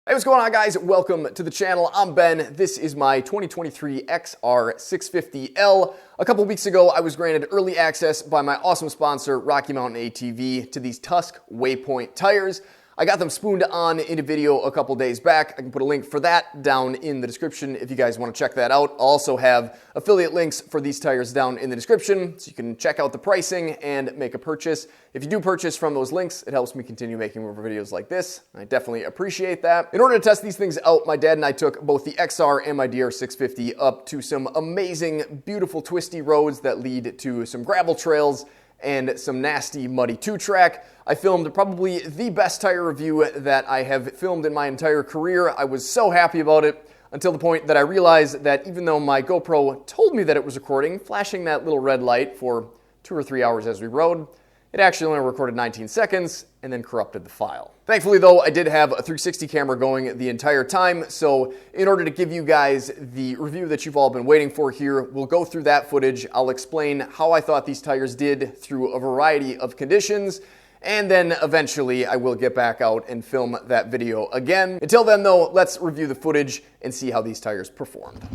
Hey, what's going on, guys? Welcome to the channel. I'm Ben. This is my 2023 XR650L. A couple weeks ago, I was granted early access by my awesome sponsor, Rocky Mountain ATV, to these Tusk Waypoint tires. I got them spooned on in a video a couple days back. I can put a link for that down in the description if you guys want to check that out. I'll also have affiliate links for these tires down in the description so you can check out the pricing and make a purchase. If you do purchase from those links, it helps me continue making more videos like this. I definitely appreciate that. In order to test these things out, my dad and I took both the XR and my DR650 up to some amazing, beautiful twisty roads that lead to some gravel trails and some nasty, muddy two-track. I filmed probably the best tire review that I have filmed in my entire career. I was so happy about it until the point that I realized that even though my GoPro told me that it was recording, flashing that little red light for 2 or 3 hours as we rode, it actually only recorded 19 seconds and then corrupted the file. Thankfully though, I did have a 360 camera going the entire time, so in order to give you guys the review that you've all been waiting for here, we'll go through that footage. I'll explain how I thought these tires did through a variety of conditions, and then eventually I will get back out and film that video again. Until then though, let's review the footage and see how these tires performed.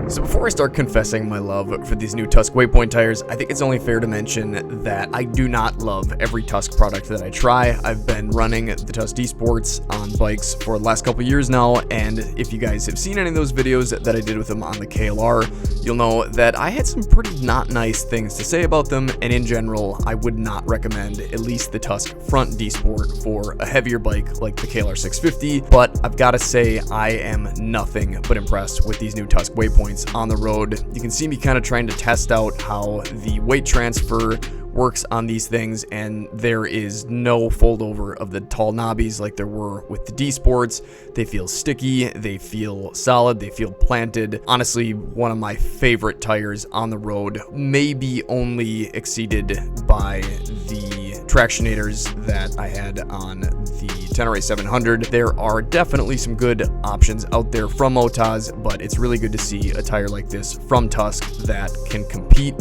So before I start confessing my love for these new Tusk Waypoint tires, I think it's only fair to mention that I do not love every Tusk product that I try. I've been running the Tusk D-Sports on bikes for the last couple years now, and if you guys have seen any of those videos that I did with them on the KLR, you'll know that I had some pretty not nice things to say about them, and in general, I would not recommend at least the Tusk front D-Sport for a heavier bike like the KLR 650, but I've got to say I am nothing but impressed with these new Tusk Waypoints on the road. You can see me kind of trying to test out how the weight transfer works on these things, and there is no fold over of the tall knobbies like there were with the D-Sports. They feel sticky, they feel solid, they feel planted. Honestly, one of my favorite tires on the road, maybe only exceeded by the Tractionators that I had on the Tenere 700. There are definitely some good options out there from Motaz, but it's really good to see a tire like this from Tusk that can compete.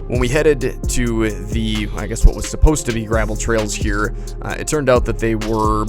When we headed to the, I guess what was supposed to be gravel trails here, it turned out that they were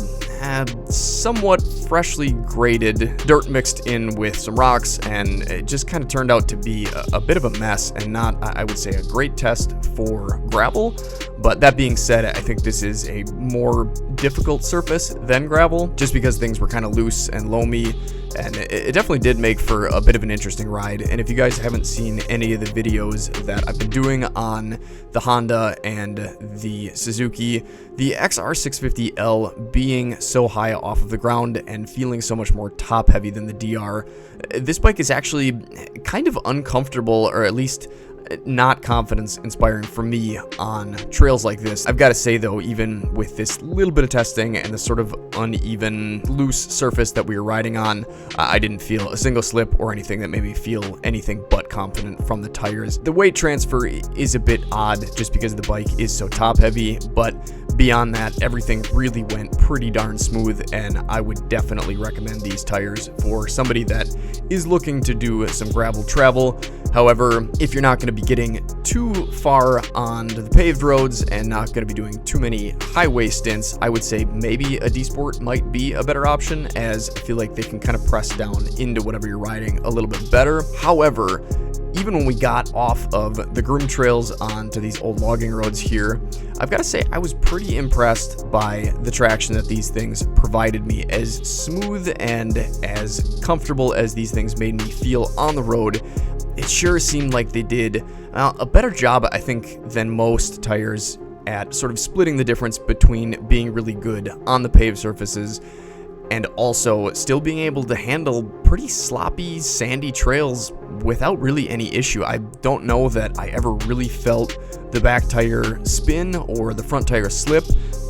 somewhat freshly graded, dirt mixed in with some rocks, and it just kind of turned out to be a bit of a mess and not, I would say, a great test for gravel. But that being said, I think this is a more difficult surface than gravel, just because things were kind of loose and loamy, and it definitely did make for a bit of an interesting ride. And if you guys haven't seen any of the videos that I've been doing on the Honda and the Suzuki, the XR650L being so high off of the ground and feeling so much more top heavy than the DR, this bike is actually kind of uncomfortable, or at least not confidence inspiring for me on trails like this. I've got to say though, even with this little bit of testing and the sort of uneven, loose surface that we were riding on, I didn't feel a single slip or anything that made me feel anything but confident from the tires. The weight transfer is a bit odd just because the bike is so top heavy, but beyond that, everything really went pretty darn smooth, and I would definitely recommend these tires for somebody that is looking to do some gravel travel. However, if you're not going to be getting too far onto the paved roads and not going to be doing too many highway stints, I would say maybe a D-Sport might be a better option, as I feel like they can kind of press down into whatever you're riding a little bit better. However, even when we got off of the groomed trails onto these old logging roads here, I've got to say I was pretty impressed by the traction that these things provided me. As smooth and as comfortable as these things made me feel on the road, it sure seemed like they did a better job, I think, than most tires at sort of splitting the difference between being really good on the paved surfaces and also still being able to handle pretty sloppy, sandy trails without really any issue. I don't know that I ever really felt the back tire spin or the front tire slip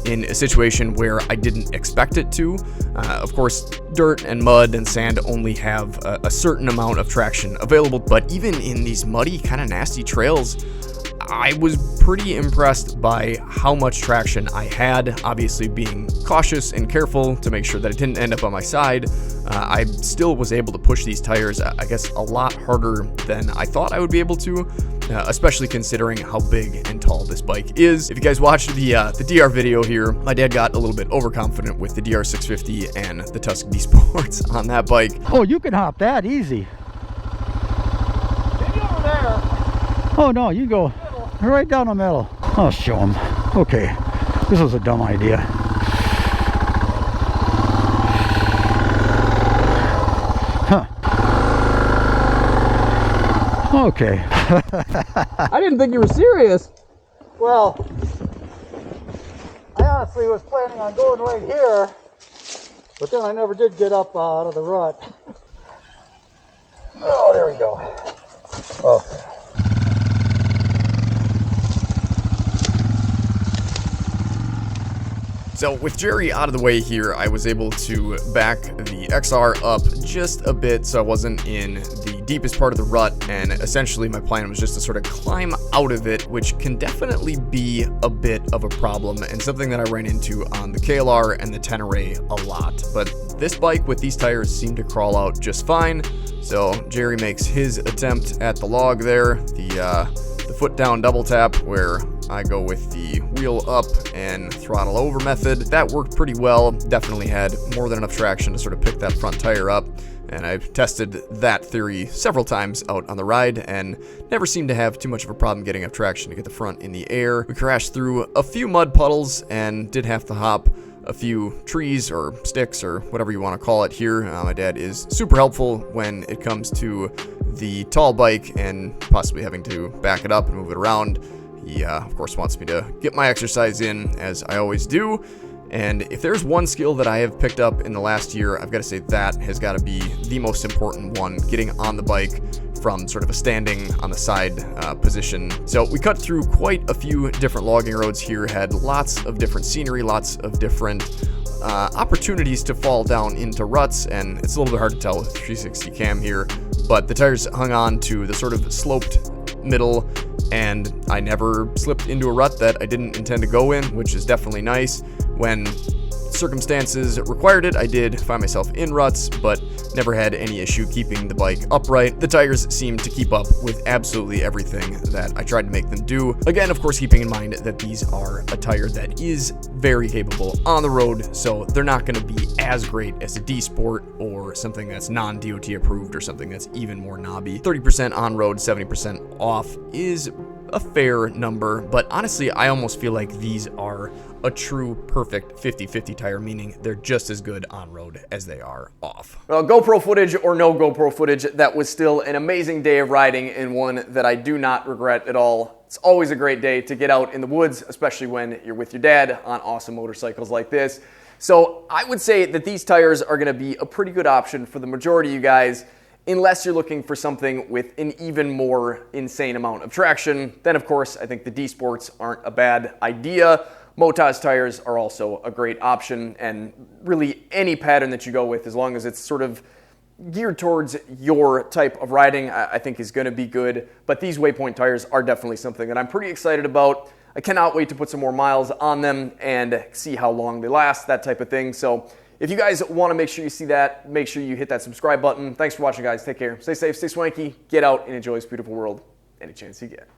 in a situation where I didn't expect it to. Of course, dirt and mud and sand only have a certain amount of traction available, but even in these muddy, kind of nasty trails, I was pretty impressed by how much traction I had. Obviously being cautious and careful to make sure that it didn't end up on my side, I still was able to push these tires, I guess, a lot harder than I thought I would be able to. especially considering how big and tall this bike is. If you guys watched the DR video here, my dad got a little bit overconfident with the DR650 and the Tusk D Sports on that bike. Oh, you can hop that easy. Maybe over there. Oh no, you go right down the middle. I'll show him. Okay, this was a dumb idea. Huh. Okay. I didn't think you were serious. Well, I honestly was planning on going right here, but then I never did get up out of the rut. Oh, there we go. Okay. So with Jerry out of the way here, I was able to back the XR up just a bit so I wasn't in the deepest part of the rut, and essentially my plan was just to sort of climb out of it, which can definitely be a bit of a problem and something that I ran into on the KLR and the Tenere a lot. But this bike with these tires seemed to crawl out just fine, so Jerry makes his attempt at the log there, the foot down double tap, where I go with the wheel up and throttle over method. That worked pretty well. Definitely had more than enough traction to sort of pick that front tire up. And I've tested that theory several times out on the ride and never seemed to have too much of a problem getting up traction to get the front in the air. We crashed through a few mud puddles and did have to hop a few trees or sticks or whatever you want to call it here. My dad is super helpful when it comes to the tall bike and possibly having to back it up and move it around. He, of course, wants me to get my exercise in, as I always do. And if there's one skill that I have picked up in the last year, I've got to say that has got to be the most important one, getting on the bike from sort of a standing on the side position. So we cut through quite a few different logging roads here, had lots of different scenery, lots of different opportunities to fall down into ruts, and it's a little bit hard to tell with 360 cam here, but the tires hung on to the sort of sloped middle, and I never slipped into a rut that I didn't intend to go in, which is definitely nice. When circumstances required it, I did find myself in ruts, but never had any issue keeping the bike upright. The tires seemed to keep up with absolutely everything that I tried to make them do. Again, of course, keeping in mind that these are a tire that is very capable on the road, so they're not going to be as great as a D Sport or something that's non-DOT approved or something that's even more knobby. 30% on road, 70% off is a fair number, but honestly, I almost feel like these are a true perfect 50-50 tire, meaning they're just as good on road as they are off. Well, GoPro footage or no GoPro footage, that was still an amazing day of riding and one that I do not regret at all. It's always a great day to get out in the woods, especially when you're with your dad on awesome motorcycles like this. So I would say that these tires are going to be a pretty good option for the majority of you guys, unless you're looking for something with an even more insane amount of traction. Then, of course, I think the D Sports aren't a bad idea. Motaz tires are also a great option, and really any pattern that you go with, as long as it's sort of geared towards your type of riding, I think is going to be good. But these Waypoint tires are definitely something that I'm pretty excited about. I cannot wait to put some more miles on them and see how long they last, that type of thing. So if you guys want to make sure you see that, make sure you hit that subscribe button. Thanks for watching, guys. Take care. Stay safe, stay swanky, get out and enjoy this beautiful world any chance you get.